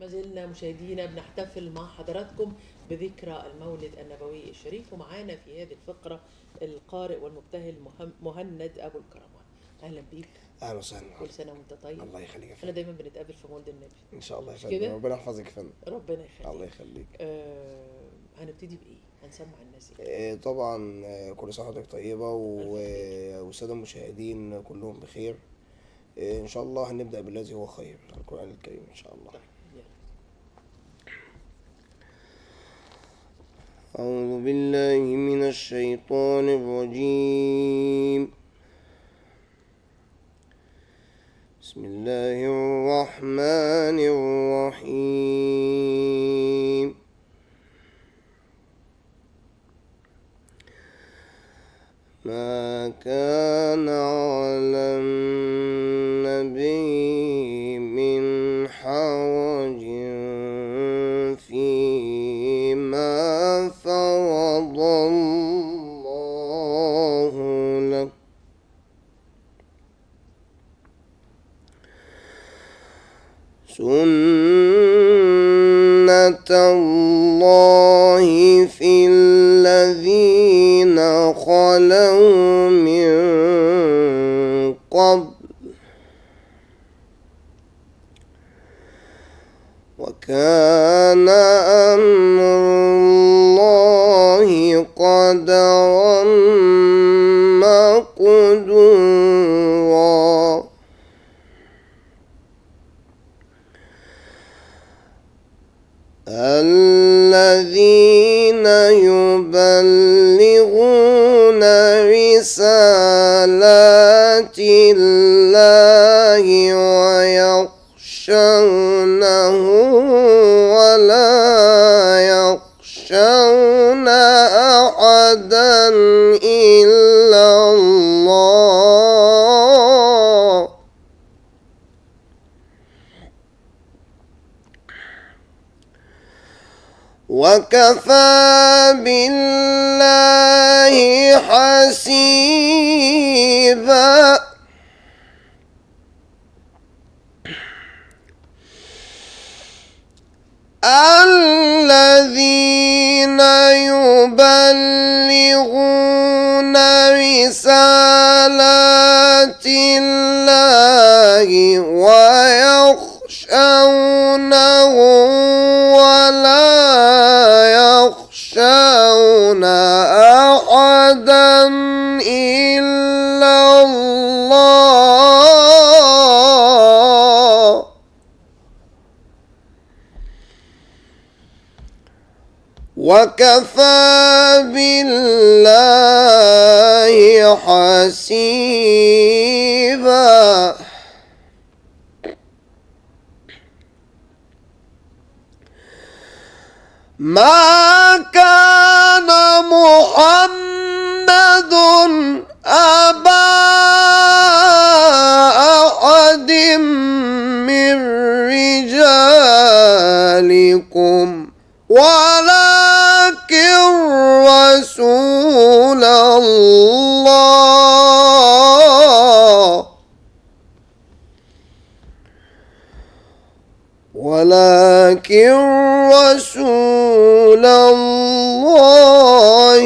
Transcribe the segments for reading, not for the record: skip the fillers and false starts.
ما زلنا مشاهدينا بنحتفل مع حضراتكم بذكرى المولد النبوي الشريف، ومعانا في هذه الفقرة القارئ والمبتهل مهند أبو الكرمان. أهلا بيك. اهلا وسهلا. كل سنة وأنت طيب. الله يخليك يا احنا فندم. دايما بنتقابل في مولد النبي ان شاء الله يا مش فندم، كده؟ ربنا يحفظك يا فندم. ربنا يخليك. الله يخليك. هنبتدي بإيه؟ هنسمع الناس إيه؟ طبعا كل سنه وحضرتك طيبه ألف والساده المشاهدين كلهم بخير. ان شاء الله هنبدا بالذي هو خير، القران الكريم ان شاء الله. طيب يلا. اعوذ بالله من الشيطان الرجيم. بسم الله الرحمن الرحيم. ما كان على النبي من حرج فيما فرض الله له، سنة الله في الذين خلوا من قبل، وكان أمر الله قدرا مقدورا. الذين يبلغون رسالات الله ويخشونه ولا يخشون أحدا إلا الله، وكفى بالله حسيبا. الذين يبلغون رسالات الله ويخشونه ولا يخشون أحدا إلا الله، وكفى بالله حسيبا. ما كان محمد أبا أحد من رجالكم ولكن رسول الله، ولكن رسول الله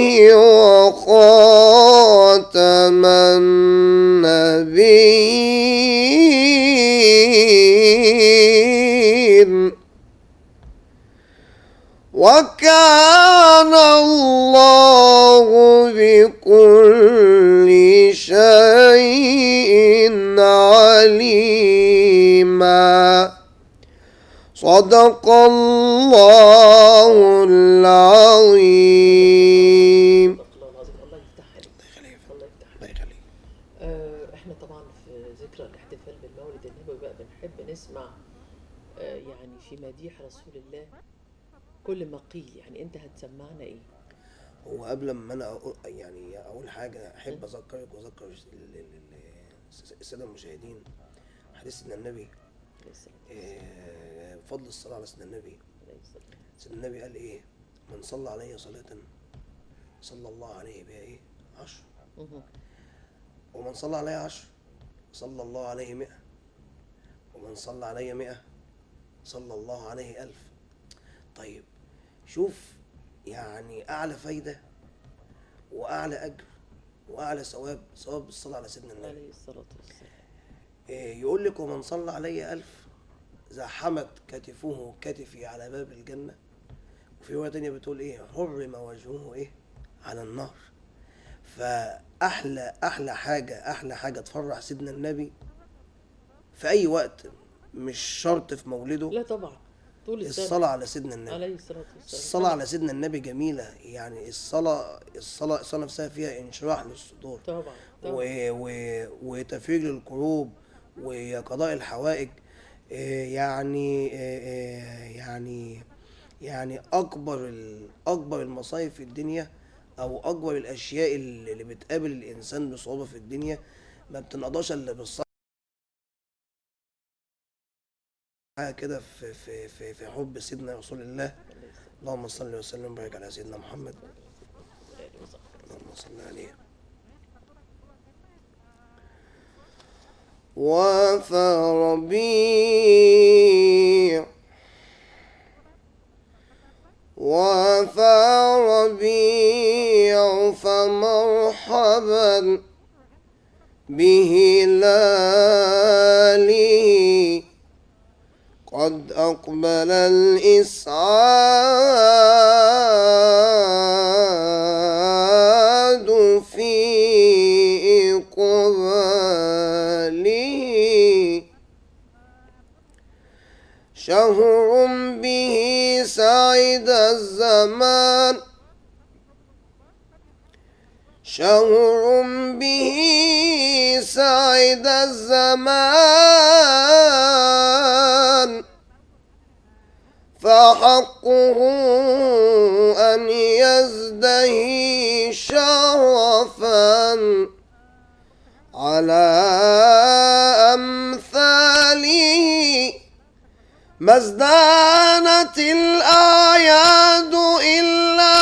وخاتم النبيين، وكان الله بكل شيء عليما. صدق الله العظيم. الله يفتح عليك. الله يفتح الله عليك. يخليك. احنا طبعا في ذكرى الاحتفال بالمولد النبوي بقى بنحب نسمع يعني في مديح رسول الله كل ما قيل. يعني انت هتسمعنا ايه؟ هو قبل ما انا يعني اقول حاجه، احب اذكرك واذكر الساده المشاهدين حديث سيدنا النبي، عليه الصلاة فضل الصلاه على سيدنا النبي. والسلام. سيدنا النبي قال ايه؟ من صلى علي صلاه صلى الله عليه بها ايه 10، ومن صلى علي 10 صلى الله عليه 100، ومن صلى علي 100 صلى الله عليه ألف. طيب شوف، يعني أعلى فايدة وأعلى أجر وأعلى ثواب الصلاة على سيدنا النبي. عليه الصلاة والسلام. يقول لك ومن صلى علي 1000 زحمت كتفه كتفي على باب الجنة. وفي رواية تانية بتقول إيه؟ حرم وجهه إيه؟ على النار. فأحلى حاجة تفرح سيدنا النبي في أي وقت، مش شرط في مولده، لا طبعا، طول السنة الصلاة على سيدنا النبي. عليه الصلاة والسلام. الصلاة على سيدنا النبي جميلة، يعني الصلاة نفسها فيها انشراح للصدور، طبعا وتفريج للكروب وقضاء الحوائج. يعني أكبر المصايب في الدنيا، أو أكبر الأشياء اللي بتقابل الإنسان بصعوبة في الدنيا ما بتنقضاش إلا بالصلاة. كده في حب سيدنا رسول الله. اللهم صل وسلم وبارك على سيدنا محمد. اللهم صل عليه. وفى ربيع فمرحبا بهلاله قد أقبل الإسعاد في إقباله شهر به سعد الزمان شهر به سعد الزمان فحقه أن يزدهي شرفا على أمثاله ما ازدانت الأعياد إلا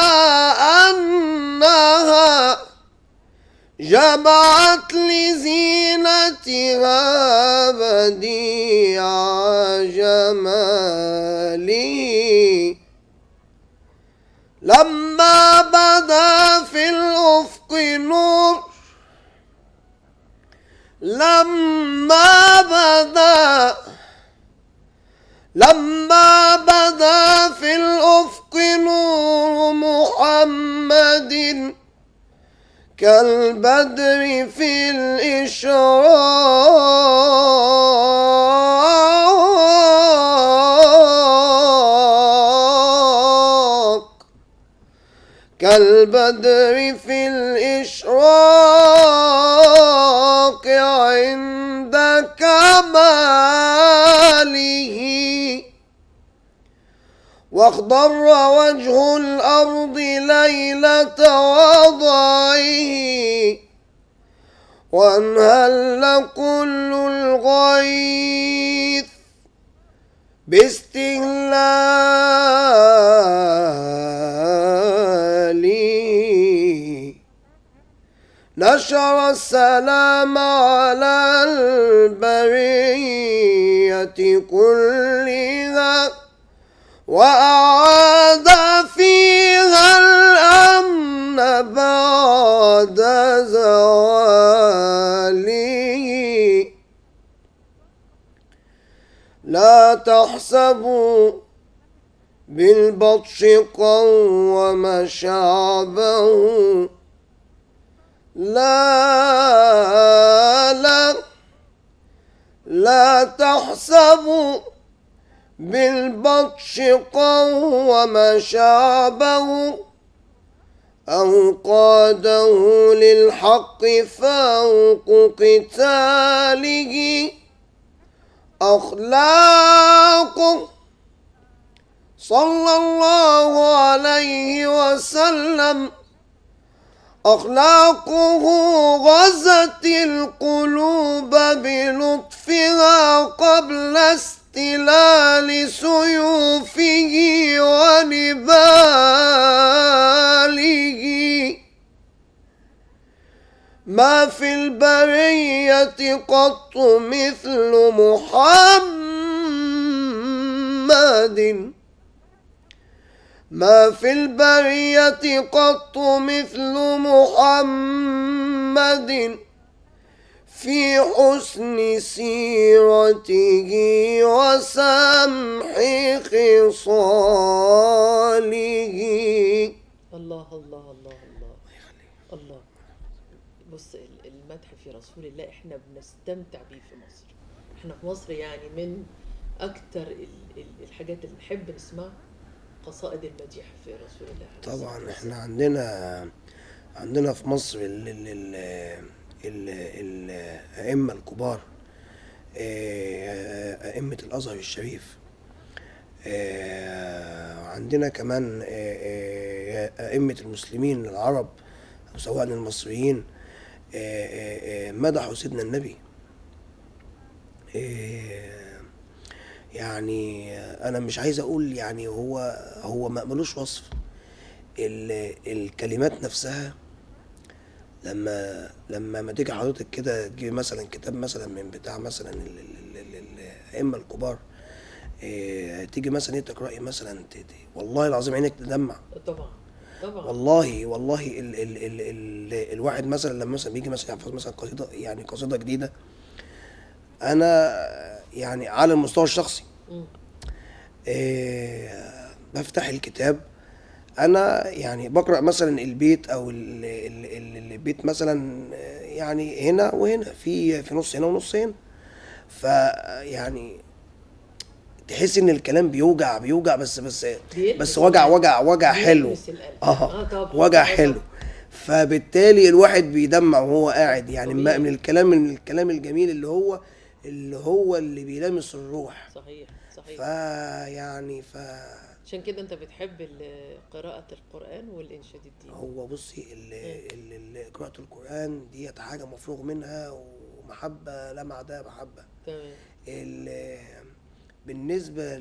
أنها جمعت لزينتها بديع جماله لما بدا في الأفق نور لما بدا في الأفق نور محمد كالبدر في الإشراق كالبدر في الإشراق عند كماله واخضر وجه الأرض ليلة وضعه وانهل كل الغيث باستهلاله نشر السلام على البرية كلها وأعاد فيها الأمن بعد زواله لا تحسبوا بالبطش قوم شعبه لا تحسبوا بالبطش قوم شعبه أو قاده للحق فوق قتاله أخلاقه صلى الله عليه وسلم أخلاقه غزت القلوب بلطفها قبل استلال سيوفه ونباله ما في البرية قط مثل محمد محمد ما في البرية قط مثل محمد في حسن سيرته وسمح خصاله. الله الله الله الله الله. بص المدح في رسول الله احنا بنستمتع بيه في مصر. احنا في مصر يعني من اكتر الحاجات اللي نحب نسمعها قصائد المديح في رسول الله. طبعا احنا عندنا في مصر الأئمة الكبار، أئمة الأزهر الشريف، عندنا كمان أئمة المسلمين العرب سواء المصريين مدحوا سيدنا النبي. يعني أنا مش عايز أقول يعني هو ما ملوش وصف. الكلمات نفسها لما تيجي حضرتك كده تجيب مثلا كتاب مثلا من بتاع مثلا الأئمة الكبار، تيجي مثلا تقرأي مثلا والله العظيم عينك تدمع. طبعا طبعا. والله الواحد مثلا لما مثلا بيجي مثلا يحفظ مثلا قصيدة، يعني قصيدة جديدة، أنا يعني على المستوى الشخصي بفتح الكتاب، انا يعني بقرا مثلا البيت او البيت مثلا يعني هنا وهنا، في نص هنا ونص هنا، فيعني تحس ان الكلام بيوجع بس وجع حلو. طبعا وجع حلو. فبالتالي الواحد بيدمع وهو قاعد يعني من الكلام الجميل اللي بيلامس الروح. صحيح. فيعني عشان كده انت بتحب قراءة القرآن والإنشاد الديني. هو بصي قراءة القرآن ديت حاجة مفروغ منها، ومحبة لا معدها محبة. تمام. بالنسبة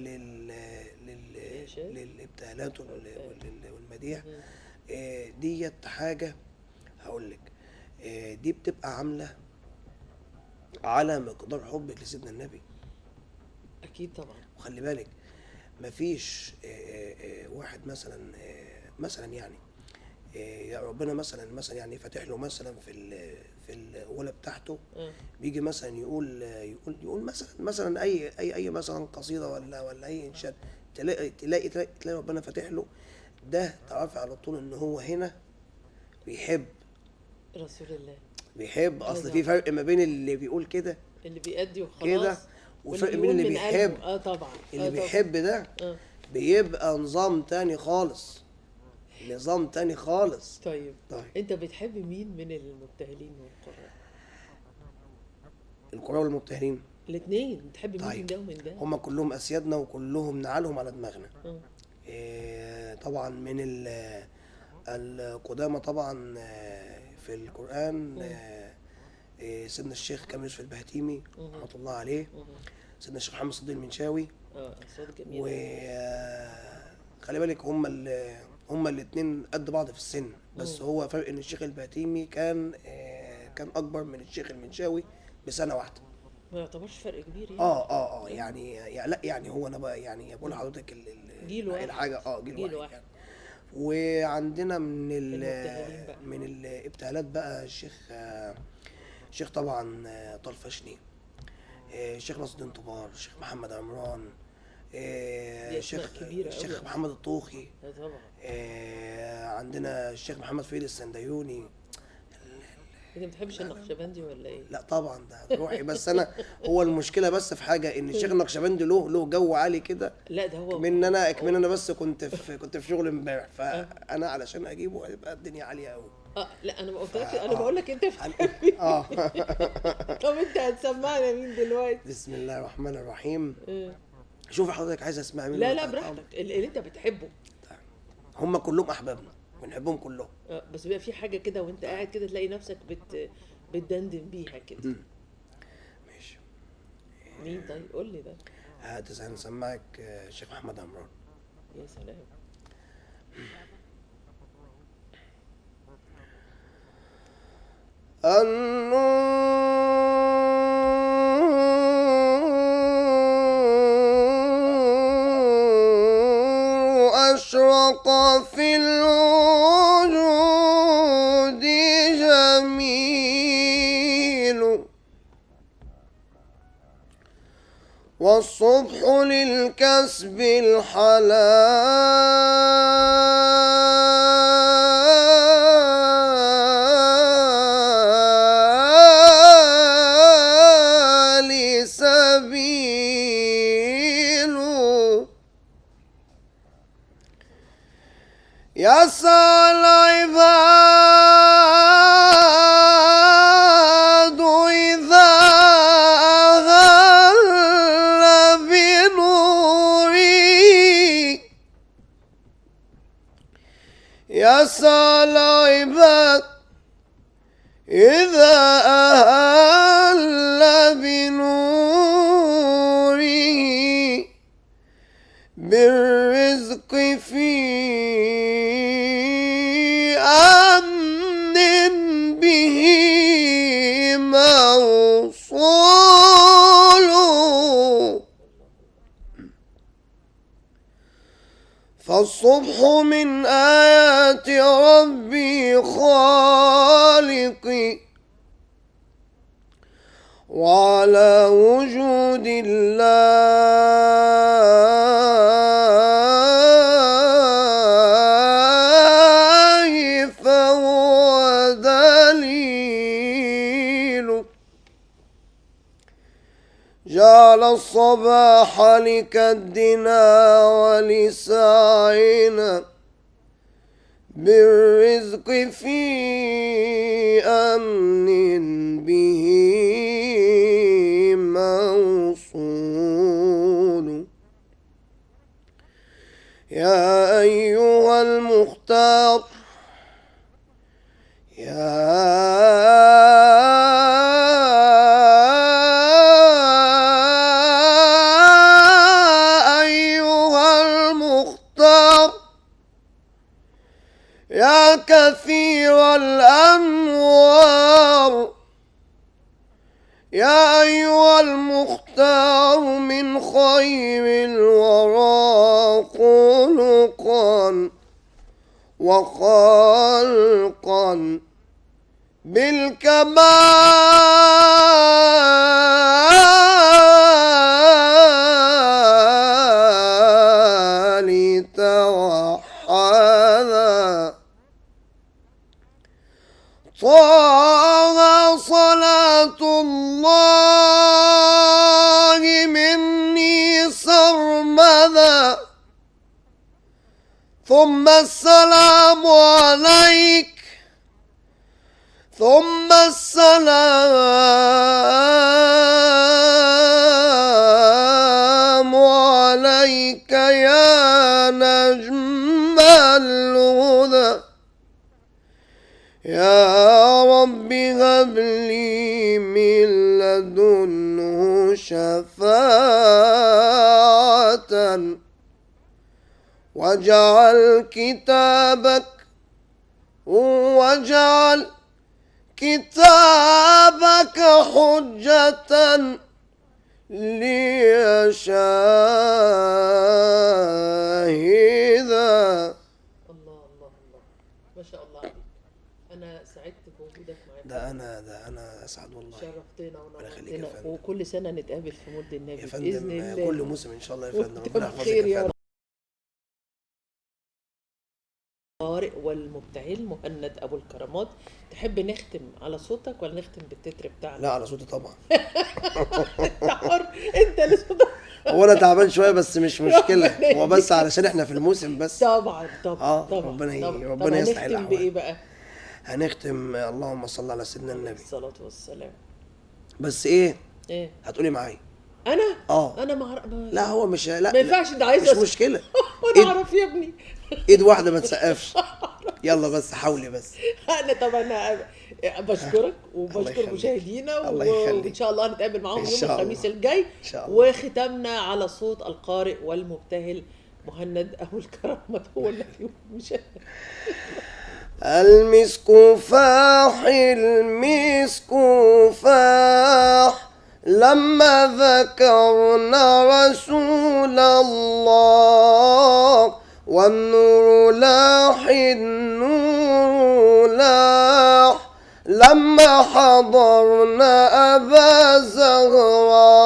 للابتهالات والمديح، ديت حاجة هقولك، دي بتبقى عاملة على مقدار حبك لسيدنا النبي. أكيد طبعا. وخلي بالك مفيش واحد مثلا يعني يا ربنا مثلا يعني فاتح له مثلا في الأولى بتاعته، بيجي مثلا يقول مثلا اي مثلا قصيده ولا اي انشاد، تلاقي ربنا فاتح له ده، تعرفي على طول ان هو هنا بيحب رسول الله. بيحب. اصل في فرق ما بين اللي بيقول كده اللي بيأدي وخلاص كده، وفرق بين اللي بيحب. طبعا اللي بيحب ده بيبقى نظام تاني خالص. طيب انت بتحب مين من المبتهلين القراء والمبتهلين؟ الاثنين. بتحب مين من ده ومن ده؟ هم كلهم اسيادنا وكلهم نعالهم على دماغنا. طبعا من القدامى طبعا في القرآن سيدنا الشيخ كامل يوسف البهتيمي رحمة الله عليه، سيدنا الشيخ محمد صديق المنشاوي. صوت جميل. وخلي بالك هما الاثنين قد بعض في السن، بس هو فرق ان الشيخ البهتيمي كان اكبر من الشيخ المنشاوي بسنة واحدة. ما يعتبرش فرق كبير يعني. يعني لا يعني هو انا بقى يعني بقول لحضرتك جيل واحد. الحاجة جيل واحد يعني. وعندنا من الابتهالات بقى الشيخ طبعا طلفشني، الشيخ نصر الدين طبار، الشيخ محمد عمران، الشيخ محمد الطوخي. طبعا. عندنا الشيخ محمد فريد السنديوني. انت ما بتحبش النقشبندي ولا ايه؟ لا طبعا ده روحي، بس انا هو المشكله بس في حاجه ان الشيخ النقشبندي له جو عالي كده. لا ده هو كمان انا بس كنت في شغل امبارح، فانا علشان اجيبه هيبقى الدنيا عاليه قوي. لا انا ما قلتلكش، انا بقول لك انت بتحبي. طب انت هتسمعنا مين دلوقتي؟ بسم الله الرحمن الرحيم. شوف حضرتك عايز اسمع مين؟ لا براحتك، اللي انت بتحبه. هم كلهم احبابنا بنحبهم كلهم. بس بيبقى في حاجه كده وانت قاعد كده تلاقي نفسك بتدندن بيها كده. ماشي. مين طيب؟ قول لي ده. هنسمعك الشيخ محمد عمران. يا سلام. النور. أشرق في الوجود جميل، والصبح للكسب الحلال سبيل. يسعى العباد إذا أهل بنوري، يسعى العباد إذا أهل بنوره، بالرزق في أمن به موصول. فالصبح من آيات ربي خالقي، وعلى وجود الله فهو دليل. جعل الصباح لكدنا ولسعينا، بالرزق في أمن به موصول. يا أيها المختار، يا أيها المختار، يا كثير الأنوار، يا أيها المختار من خير الورى خلقا وخلقا، بالكمال توحدا. طه صلاة الله مني سرمدا، ثم السلام عليك، ثم السلام عليك يا نجم الهدى. يا رب هب لي من لدنه شفاعة، واجعل كتابك حجة لي شاهدا. الله الله الله، ما شاء الله عليك. أنا سعدت بوجودك معانا. ده أنا أسعد والله. شرفتنا ربنا يخليك يا ونورتنا، فندم. وكل سنة نتقابل في مولد النبي يا بإذن فندم الله. كل موسم إن شاء الله يا فندم. وأنت ربنا يحفظك بخير يا يا فندم. رب. القارئ والمبتهل مهند أبو الكرامات، تحب نختم على صوتك ولا نختم بالتتر بتاعنا؟ لا، على صوتي طبعا. أنت حر، أنت اللي صوتك. هو أنا تعبان شوية بس مش مشكلة، هو بس علشان إحنا في الموسم بس. طبعا طبعا طبعا. ربنا طبعا يصلح هنختم الأحوال. بإيه بقى؟ هنختم اللهم صل على سيدنا النبي. الصلاة والسلام. بس إيه إيه؟ هتقولي معايا؟ أنا؟ اه أنا لا هو مش لا ما ينفعش، ده عايز مش مشكلة. وأنا أعرف يا ابني. ايد واحدة ما تسقفش. يلا بس حاولي بس. أنا طبعا بشكرك الله وبشكر يخليك. مشاهدينا، الله يخليك. وإن شاء الله نتقابل معاهم إن يوم شاء الخميس الله. الجاي. إن شاء الله. وختمنا على صوت القارئ والمبتهل مهند أبو الكرامات، هو اللي مش المسك فاح، المسك فاح، لما ذكرنا رسول الله والنور لاح النور لاح لما حضرنا أبا زهراء،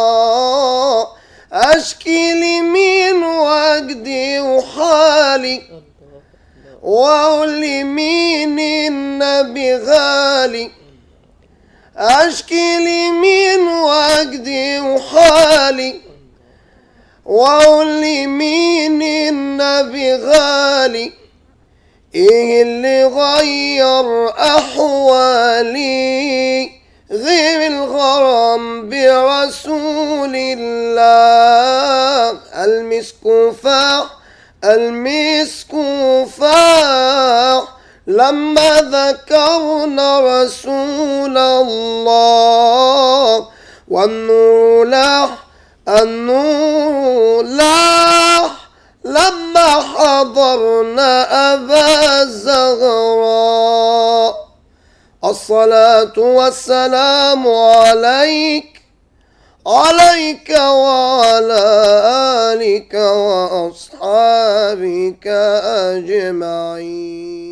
أشكي لمين وجدي وحالي وأقول لمين النبي غالي، أشكي لمين وجدي وحالي وأقول لمين النبي غالي. إيه اللي غير أحوالي غير الغرام برسول الله؟ المسك فاح المسك فاح لما ذكرنا رسول الله، والنور لاح النور لاح لما حضرنا أبا الزهراء. الصلاة والسلام عليك عليك وعلى آلك وأصحابك أجمعين.